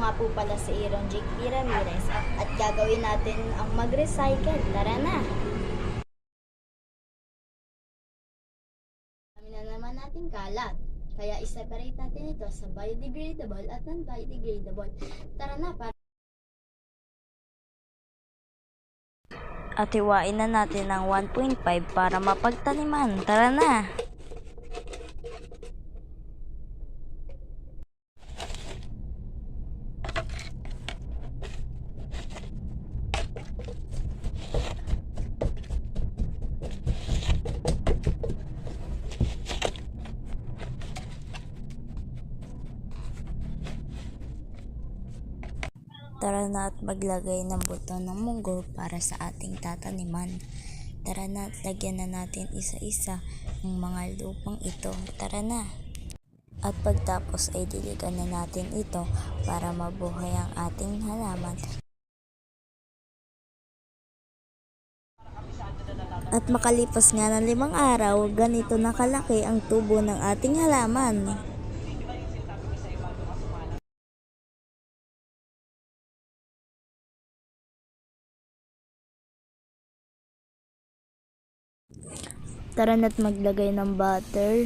nga po pala si Aaron Jake D. Ramirez at gagawin natin ang mag-recycle. Tara na! Dami na naman natin kalat. Kaya i-separate natin ito sa biodegradable at non-biodegradable. Tara na, At hiwain na natin ng 1.5 para mapagtaniman. Tara na! Tara na at maglagay ng buto ng munggo para sa ating tataniman. Tara na at lagyan na natin isa-isa ang mga lupang ito. Tara na! At pagtapos ay diligan na natin ito para mabuhay ang ating halaman. At makalipas nga ng 5 araw, ganito na kalaki ang tubo ng ating halaman. Tara na't maglagay ng butter.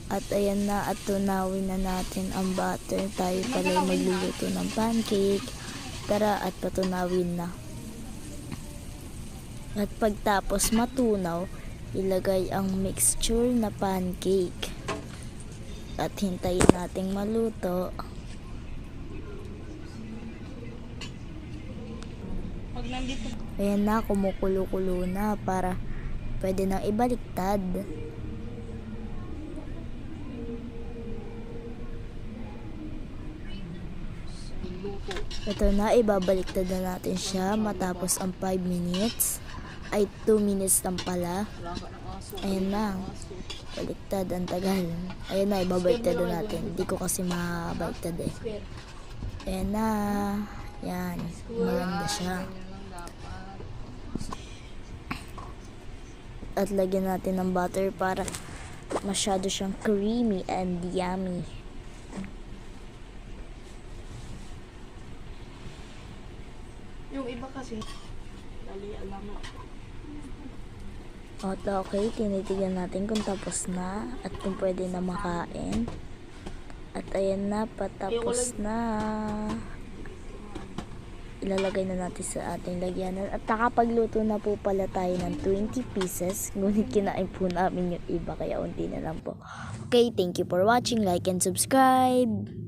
At ayan na, at tunawin na natin ang butter. Tayo pala magluluto ng pancake. Tara at patunawin na. At pagtapos matunaw, ilagay ang mixture na pancake. At hintayin nating maluto. Ayan na, kumukulo-kulo na para pwede nang ibaliktad. Ito na, ibabaliktad na natin siya matapos ang 5 minutes. Ay, 2 minutes lang pala. Ayan na. Baliktad, ang tagal. Ayan na, ibabaliktad na natin. Hindi ko kasi mabaliktad eh. Ayan na. Yan. Maganda siya. At lagyan natin ng butter para masyado siyang creamy and yummy. Yung iba kasi, dali alam mo. At okay, tinitigan natin kung tapos na at kung pwede na makain. At ayan na, patapos na. Ilalagay na natin sa ating lagyanan. At nakapagluto na po pala tayo ng 20 pieces. Ngunit kinain po namin yung iba, kaya unti na lang po. Okay, thank you for watching. Like and subscribe.